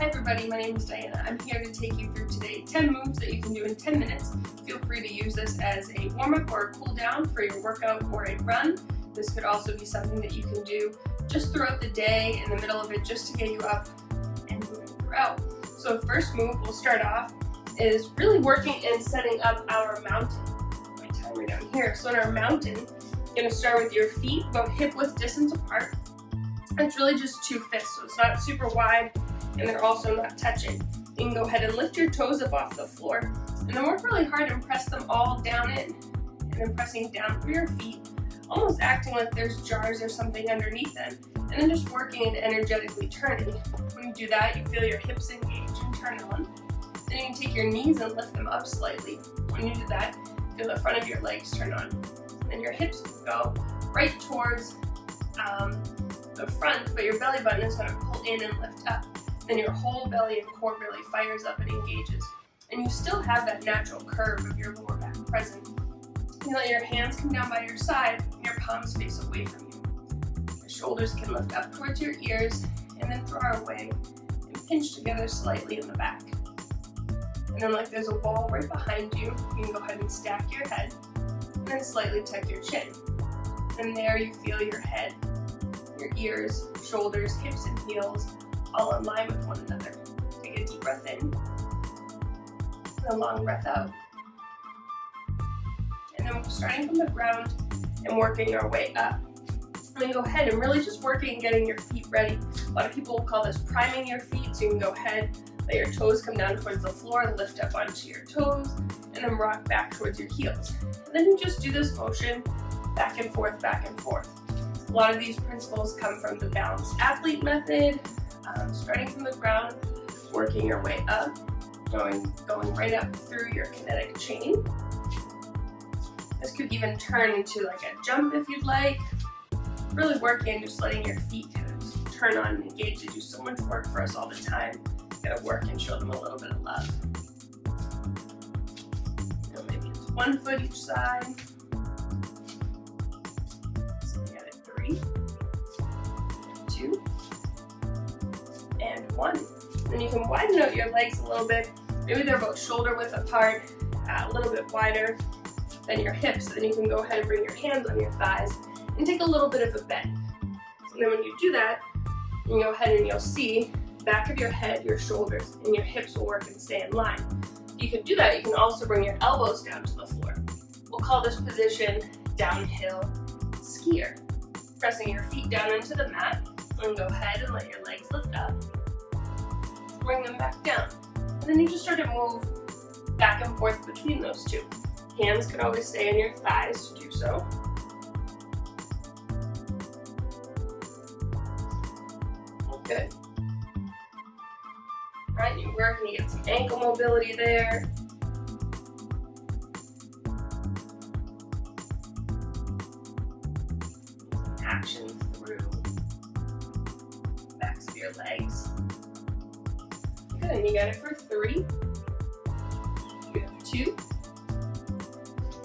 Hi everybody, my name is Diana. I'm here to take you through today 10 moves that you can do in 10 minutes. Feel free to use this as a warm-up or a cool-down for your workout or a run. This could also be something that you can do just throughout the day, in the middle of it, just to get you up and moving throughout. So the first move we'll start off is really working and setting up our mountain. My timer down here. So in our mountain, you're going to start with your feet about hip-width distance apart. It's really just 2 fists, so it's not super wide, and they're also not touching. You can go ahead and lift your toes up off the floor, and then work really hard and press them all down in, and then pressing down through your feet, almost acting like there's jars or something underneath them, and then just working and energetically turning. When you do that, you feel your hips engage and turn on. Then you can take your knees and lift them up slightly. When you do that, feel the front of your legs turn on. And your hips go right towards the front, but your belly button is going to pull in and lift up. Then your whole belly and core really fires up and engages. And you still have that natural curve of your lower back present. You let your hands come down by your side and your palms face away from you. Your shoulders can lift up towards your ears and then draw away and pinch together slightly in the back. And then like there's a wall right behind you, you can go ahead and stack your head and then slightly tuck your chin. And there you feel your head, your ears, shoulders, hips, and heels all in line with one another. Take a deep breath in and a long breath out. And then we're starting from the ground and working our way up. I'm going to go ahead and really just working and getting your feet ready. A lot of people will call this priming your feet, so you can go ahead, let your toes come down towards the floor, lift up onto your toes, and then rock back towards your heels. And then you just do this motion back and forth, back and forth. A lot of these principles come from the balanced athlete method, starting from the ground, working your way up, going right up through your kinetic chain. This could even turn into like a jump if you'd like. Really working, just letting your feet kind of turn on and engage. They do so much work for us all the time. Gotta work and show them a little bit of love. You know, maybe it's 1 foot each side. So we got it 3, 2, and 1. Then you can widen out your legs a little bit. Maybe they're about shoulder width apart, a little bit wider than your hips. Then you can go ahead and bring your hands on your thighs and take a little bit of a bend. And then when you do that, you go ahead and you'll see the back of your head, your shoulders, and your hips will work and stay in line. You can do that. You can also bring your elbows down to the floor. We'll call this position downhill skier. Pressing your feet down into the mat, and go ahead and let your legs lift up. Bring them back down. And then you just start to move back and forth between those two. Hands can always stay on your thighs to do so. Good. Right, you work and you get some ankle mobility there. Action through backs of your legs. Good, and you got it for 3. You have 2.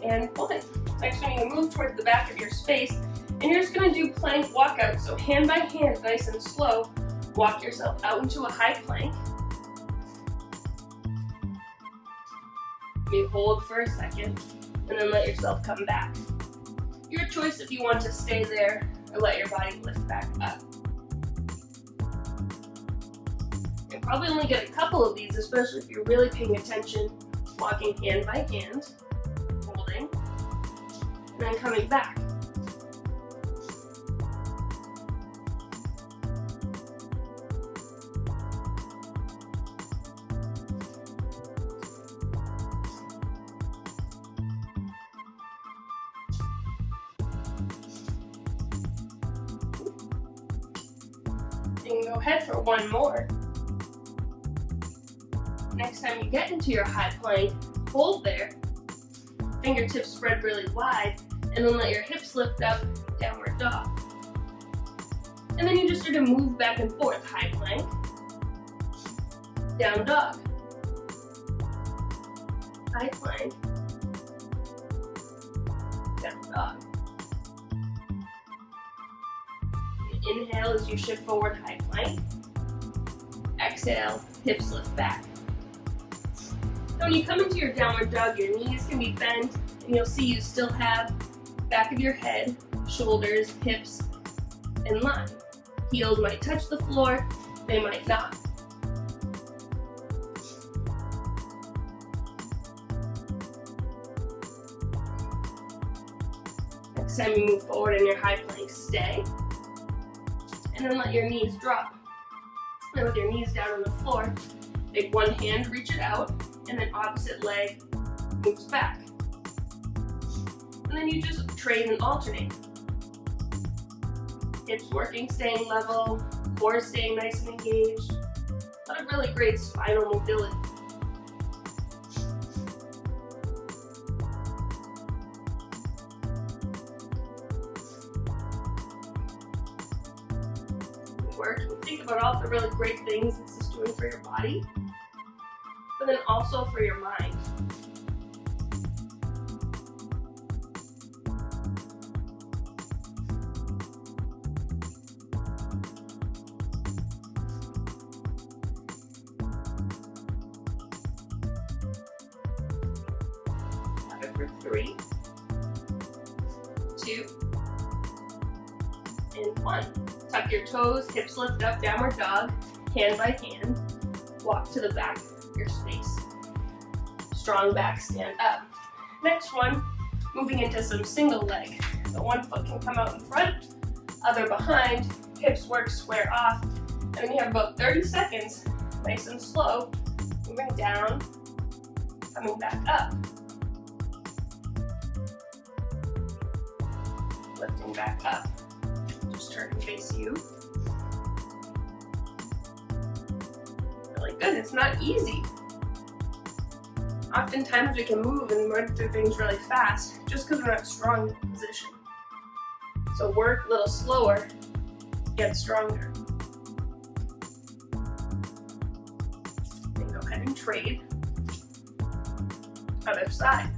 And 1. Next one, you move towards the back of your space, and you're just going to do plank walkout. So hand by hand, nice and slow, walk yourself out into a high plank. You hold for a second, and then let yourself come back. Your choice if you want to stay there or let your body lift back up. You'll probably only get a couple of these, especially if you're really paying attention, walking hand by hand, holding, and then coming back. You can go ahead for 1 more. Next time you get into your high plank, hold there, fingertips spread really wide, and then let your hips lift up, downward dog. And then you just sort of move back and forth, high plank, down dog, high plank, down dog. Inhale as you shift forward, high plank. Exhale, hips lift back. So when you come into your downward dog, your knees can be bent, and you'll see you still have back of your head, shoulders, hips in line. Heels might touch the floor, they might not. Next time you move forward in your high plank, stay. And then let your knees drop. And with your knees down on the floor, take one hand, reach it out, and then opposite leg moves back. And then you just trade and alternate. Hips working, staying level, core staying nice and engaged. A lot of really great spinal mobility. Work and think about all the really great things this is doing for your body, but then also for your mind. Have it for 3, 2, and 1. Tuck your toes, hips lift up, downward dog, hand by hand. Walk to the back of your space. Strong back, stand up. Next one, moving into some single leg. So one foot can come out in front, other behind, hips work square off, and then you have about 30 seconds, nice and slow, moving down, coming back up. Lifting back up. Just turn and face you. Really good. It's not easy. Oftentimes we can move and run through things really fast just because we're not strong in the position. So work a little slower, get stronger. And go ahead and trade. Other side.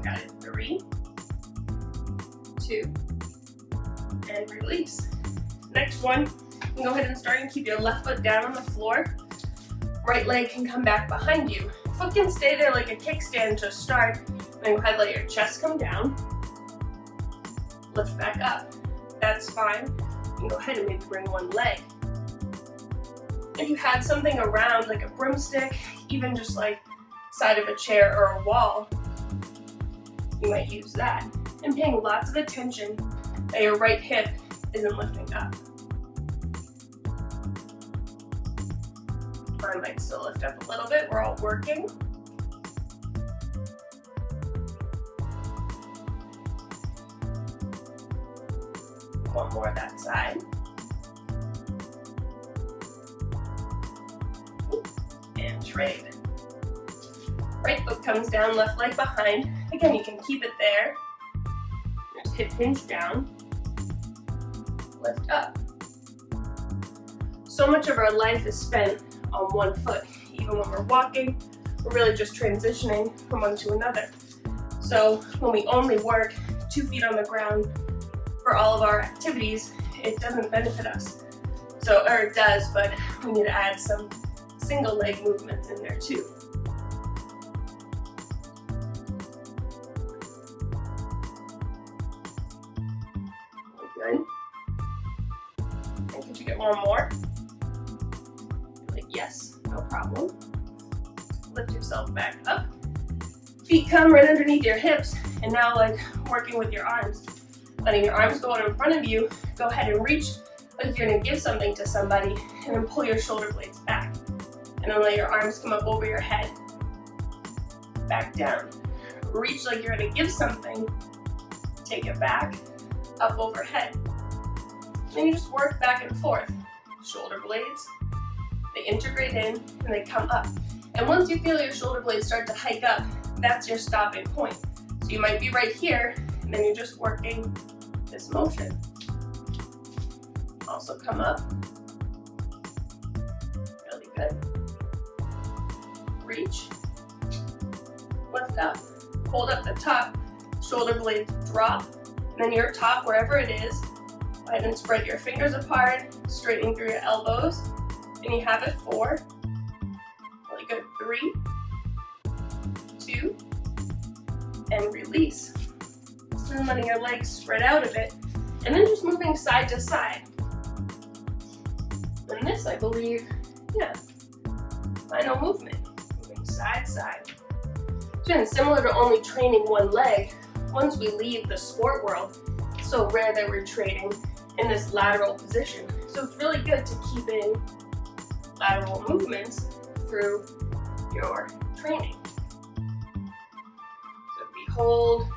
Got it. 3, 2, and release. Next one, you can go ahead and start and keep your left foot down on the floor. Right leg can come back behind you. Foot can stay there like a kickstand to start. Then go ahead, let your chest come down. Lift back up. That's fine. You can go ahead and maybe bring one leg. If you had something around like a broomstick, even just like side of a chair or a wall, you might use that. And paying lots of attention that your right hip isn't lifting up. Arm might still lift up a little bit. We're all working. One more that side. And trade. Right foot comes down, left leg behind. Again, you can keep it there. Just hip hinge down. Lift up. So much of our life is spent on one foot. Even when we're walking, we're really just transitioning from one to another. So when we only work 2 feet on the ground for all of our activities, it doesn't benefit us. So, or it does, but we need to add some single leg movements in there too. Good. And could you get one more? Like, yes, no problem. Lift yourself back up. Feet come right underneath your hips, and now like working with your arms. Letting your arms go out in front of you, go ahead and reach like you're gonna give something to somebody, and then pull your shoulder blades back. And then let your arms come up over your head. Back down. Reach like you're gonna give something, take it back, up overhead. Then you just work back and forth. Shoulder blades, they integrate in and they come up. And once you feel your shoulder blades start to hike up, that's your stopping point. So you might be right here, and then you're just working this motion. Also come up. Really good. Reach. Lift up. Hold up the top. Shoulder blades drop. And then your top, wherever it is, go ahead and spread your fingers apart, straightening through your elbows. And you have it 4. Really good. 3, 2, and release. And letting your legs spread out a bit, and then just moving side to side. And this, I believe, yeah, final movement, moving side to side. It's been similar to only training one leg. Once we leave the sport world, it's so rare that we're training in this lateral position. So it's really good to keep in lateral movements through your training. So if we hold,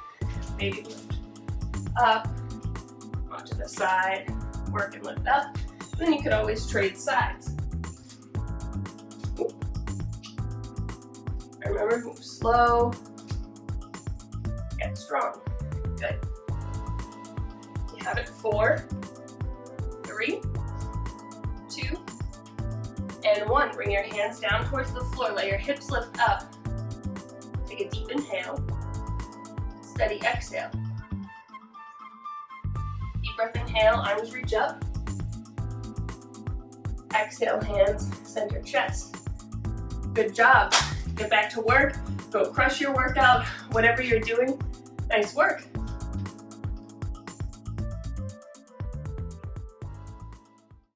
maybe lift up, onto the side, work and lift up. Then you could always trade sides. Remember, move slow, get strong. Good. You have it 4, 3, 2, and 1. Bring your hands down towards the floor. Let your hips lift up. Take a deep inhale. Steady exhale. Deep breath inhale, arms reach up. Exhale, hands center chest. Good job. Get back to work. Go crush your workout. Whatever you're doing, nice work.